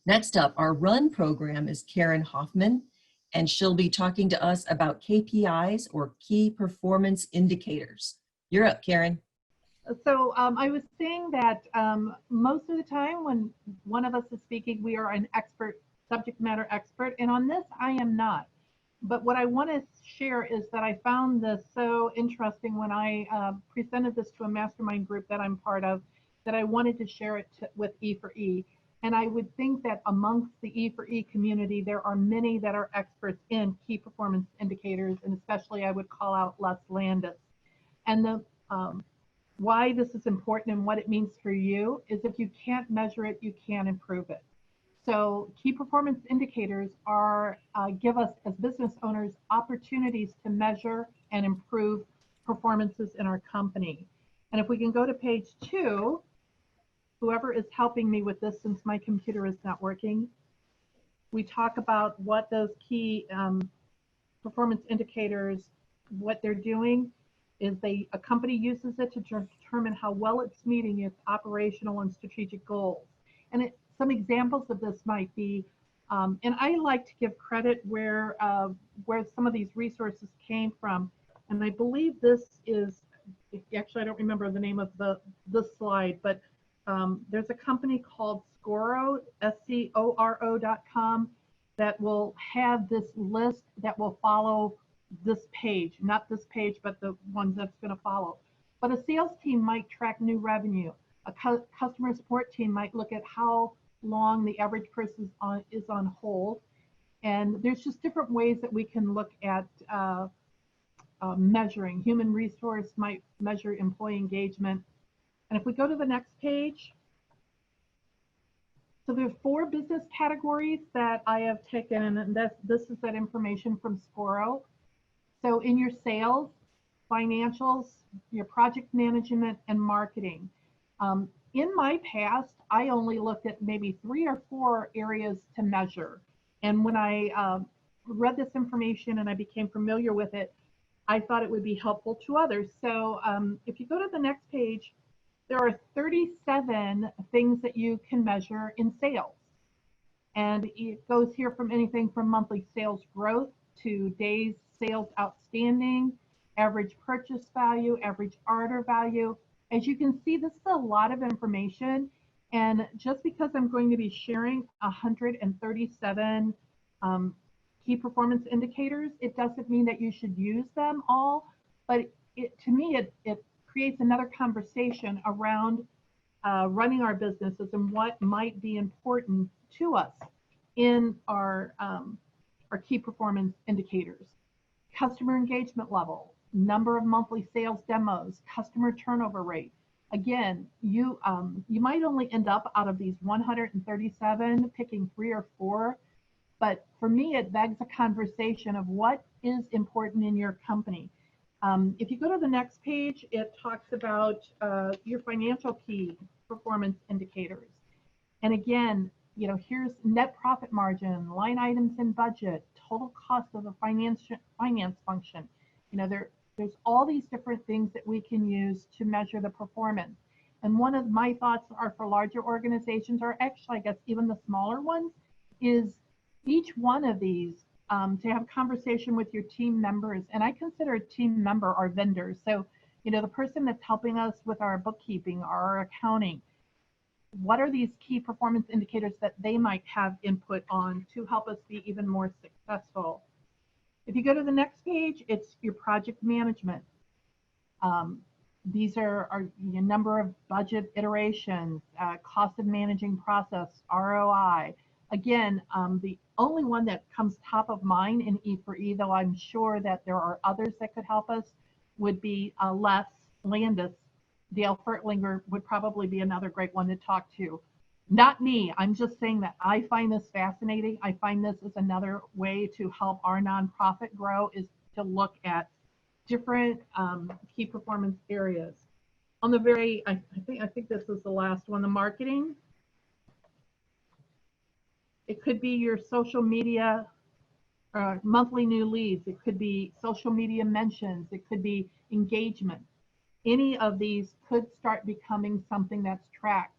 Next up, our RUN program is Karen Hoffman, and she'll be talking to us about KPIs, or key performance indicators. You're up, Karen. So I was saying that most of the time when one of us is speaking, we are an expert, subject matter expert, and on this I am not. But what I want to share is that I found this so interesting when I presented this to a mastermind group that I'm part of, that I wanted to share it with E4E. And I would think that amongst the E4E community, there are many that are experts in key performance indicators, and especially I would call out Les Landis. And the why this is important and what it means for you is if you can't measure it, you can't improve it. So key performance indicators are give us as business owners opportunities to measure and improve performances in our company. And if we can go to page 2, whoever is helping me with this, since my computer is not working, we talk about what those key performance indicators, what they're doing is a company uses it to determine how well it's meeting its operational and strategic goals. And some examples of this might be, and I like to give credit where some of these resources came from. And I believe this is, actually I don't remember the name of the slide, but there's a company called Scoro, SCORO.com, that will have this list that will follow this page, not this page, but the ones that's going to follow. But a sales team might track new revenue. A customer support team might look at how long the average person is on hold. And there's just different ways that we can look at measuring. Human resource might measure employee engagement. And if we go to the next page, so there's 4 business categories that I have taken, and this is that information from Scoro. So in your sales, financials, your project management, and marketing. In my past, I only looked at maybe 3 or 4 areas to measure. And when I read this information and I became familiar with it, I thought it would be helpful to others. So if you go to the next page, there are 37 things that you can measure in sales. And it goes here from anything from monthly sales growth to days sales outstanding, average purchase value, average order value. As you can see, this is a lot of information. And just because I'm going to be sharing 137 key performance indicators, it doesn't mean that you should use them all. But to me, it creates another conversation around running our businesses and what might be important to us in our key performance indicators. Customer engagement level, number of monthly sales demos, customer turnover rate. Again, you might only end up out of these 137 picking 3 or 4, but for me it begs a conversation of what is important in your company. If you go to the next page, it talks about your financial key performance indicators. And again, here's net profit margin, line items in budget, total cost of a finance function. There's all these different things that we can use to measure the performance. And one of my thoughts are for larger organizations, or actually I guess even the smaller ones, is each one of these to have a conversation with your team members. And I consider a team member our vendors. So, the person that's helping us with our bookkeeping, our accounting, what are these key performance indicators that they might have input on to help us be even more successful? If you go to the next page, it's your project management. These are your number of budget iterations, cost of managing process, ROI. Again, the only one that comes top of mind in E4E, though I'm sure that there are others that could help us, would be Les Landis. Dale Fertlinger would probably be another great one to talk to. Not me, I'm just saying that I find this fascinating. I find this is another way to help our nonprofit grow, is to look at different key performance areas. On the very, I think this is the last one, the marketing. It could be your social media, monthly new leads. It could be social media mentions. It could be engagement. any of these could start becoming something that's tracked.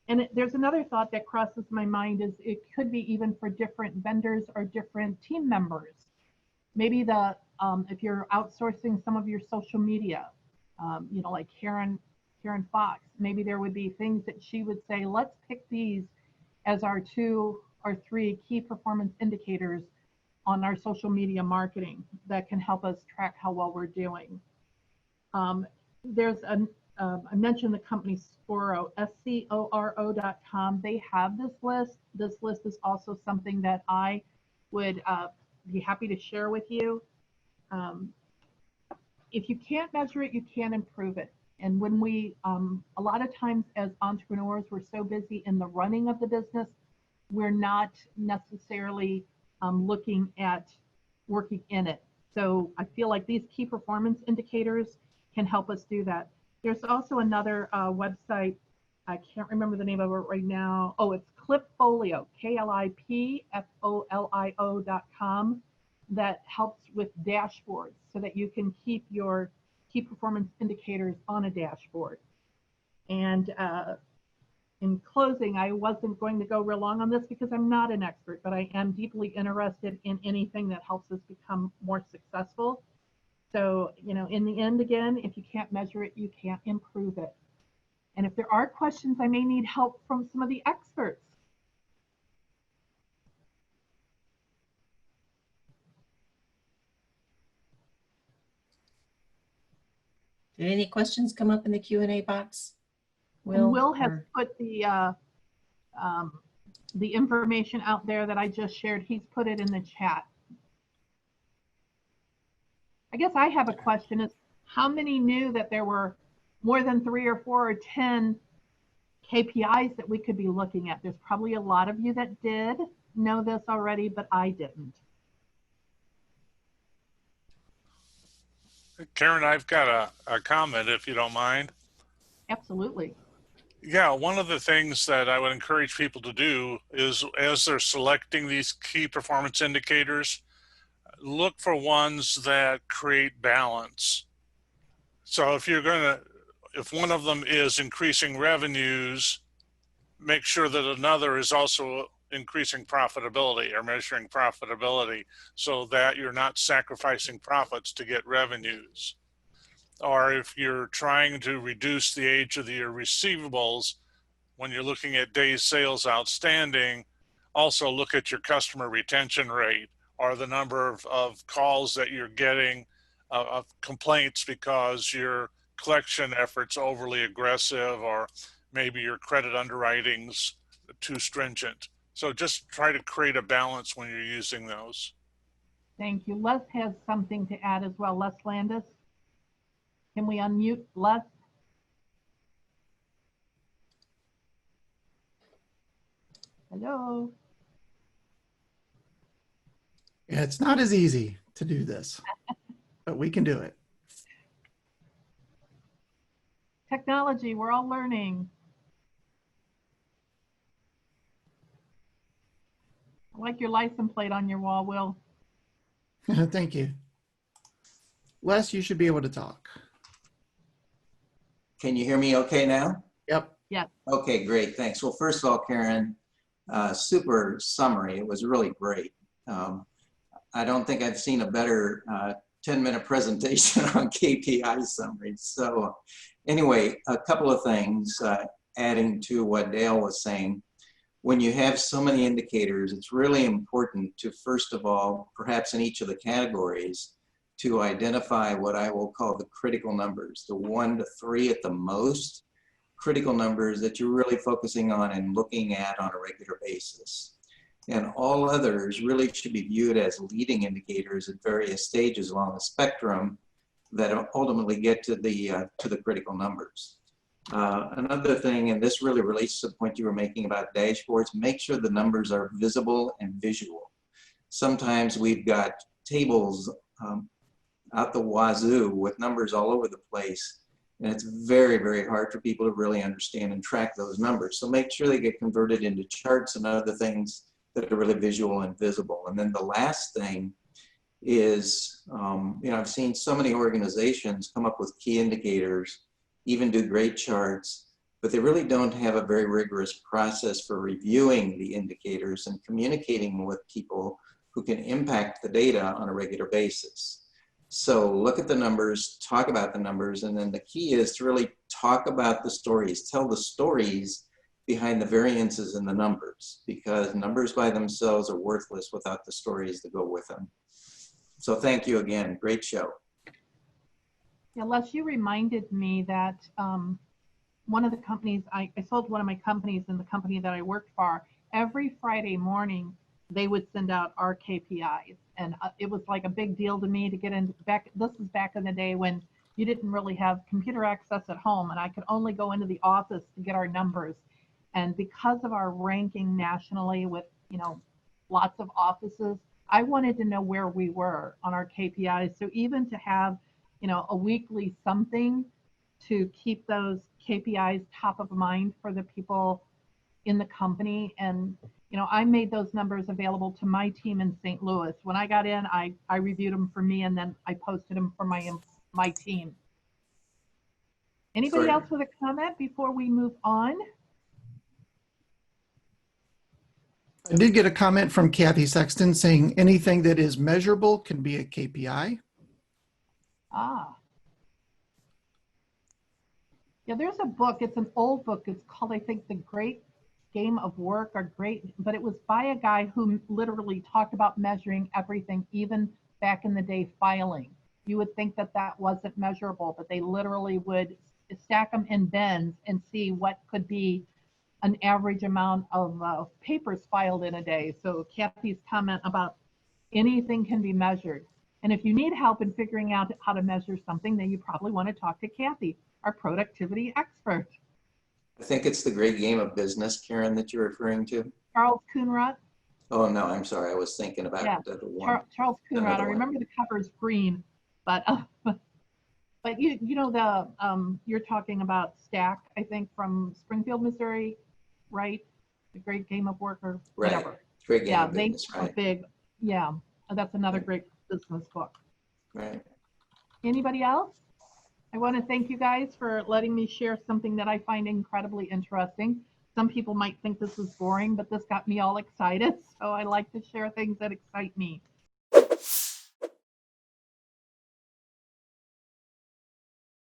And there's another thought that crosses my mind is it could be even for different vendors or different team members. Maybe if you're outsourcing some of your social media, like Karen Fox, maybe there would be things that she would say, let's pick these as our 2 or 3 key performance indicators on our social media marketing that can help us track how well we're doing. There's I mentioned the company Scoro, SCORO.com. They have this list. This list is also something that I would be happy to share with you. If you can't measure it, you can improve it. And when we, a lot of times as entrepreneurs, we're so busy in the running of the business, we're not necessarily looking at working in it. So I feel like these key performance indicators can help us do that. There's also another website, I can't remember the name of it right now. Oh, it's Clipfolio, KLIPFOLIO.com, that helps with dashboards so that you can keep your key performance indicators on a dashboard. And in closing, I wasn't going to go real long on this because I'm not an expert, but I am deeply interested in anything that helps us become more successful. So, in the end, again, if you can't measure it, you can't improve it. And if there are questions, I may need help from some of the experts. Did any questions come up in the Q&A box? Will has put the information out there that I just shared. He's put it in the chat. I guess I have a question is how many knew that there were more than 3 or 4 or 10 KPIs that we could be looking at? There's probably a lot of you that did know this already, but I didn't. Karen, I've got a comment if you don't mind. Absolutely. Yeah, one of the things that I would encourage people to do is as they're selecting these key performance indicators, look for ones that create balance. So if one of them is increasing revenues, make sure that another is also increasing profitability or measuring profitability so that you're not sacrificing profits to get revenues. Or if you're trying to reduce the age of your receivables, when you're looking at days sales outstanding, also look at your customer retention rate or the number of calls that you're getting of complaints because your collection efforts overly aggressive or maybe your credit underwriting's too stringent. So just try to create a balance when you're using those. Thank you. Les has something to add as well. Les Landis. Can we unmute Les? Hello. Yeah, it's not as easy to do this, but we can do it. Technology, we're all learning. I like your license plate on your wall, Will. Thank you. Les, you should be able to talk. Can you hear me okay now? Yep. Yes. Okay, great, thanks. Well, first of all, Karen, super summary. It was really great. I don't think I've seen a better 10-minute presentation on KPI summaries. So anyway, a couple of things adding to what Dale was saying. When you have so many indicators, it's really important to, first of all, perhaps in each of the categories, to identify what I will call the critical numbers, the 1 to 3 at the most critical numbers that you're really focusing on and looking at on a regular basis. And all others really should be viewed as leading indicators at various stages along the spectrum that ultimately get to the critical numbers. Another thing, and this really relates to the point you were making about dashboards, make sure the numbers are visible and visual. Sometimes we've got tables out the wazoo with numbers all over the place, and it's very, very hard for people to really understand and track those numbers. So make sure they get converted into charts and other things that are really visual and visible. And then the last thing is, I've seen so many organizations come up with key indicators, even do great charts, but they really don't have a very rigorous process for reviewing the indicators and communicating with people who can impact the data on a regular basis. So look at the numbers, talk about the numbers, and then the key is to really talk about the stories, tell the stories behind the variances in the numbers, because numbers by themselves are worthless without the stories that go with them. So thank you again, great show. Yeah, Les, you reminded me that one of the companies, I sold one of my companies in the company that I worked for. Every Friday morning, they would send out our KPIs. And it was like a big deal to me to get into this is back in the day when you didn't really have computer access at home, and I could only go into the office to get our numbers. And because of our ranking nationally with, lots of offices, I wanted to know where we were on our KPIs. So even to have, a weekly something to keep those KPIs top of mind for the people in the company. And, I made those numbers available to my team in St. Louis. When I got in, I reviewed them for me, and then I posted them for my team. Anybody else with a comment before we move on? I did get a comment from Kathy Sexton saying anything that is measurable can be a KPI. Ah. Yeah, there's a book. It's an old book. It's called, I think, The Great Game of Work, but it was by a guy who literally talked about measuring everything, even back in the day filing. You would think that that wasn't measurable, but they literally would stack them in bins and see what could be an average amount of papers filed in a day. So Kathy's comment about anything can be measured. And if you need help in figuring out how to measure something, then you probably want to talk to Kathy, our productivity expert. I think it's The Great Game of Business, Karen, that you're referring to. Charles Coonrod. Oh, no, I'm sorry. I was thinking about the one. Charles Coonrod. I remember the cover is green, but you're talking about Stack, I think, from Springfield, Missouri, right? The Great Game of Work or whatever. Right. Great Game of Business, they are big. Yeah, that's another great business book. Right. Anybody else? I want to thank you guys for letting me share something that I find incredibly interesting. Some people might think this is boring, but this got me all excited. So I like to share things that excite me.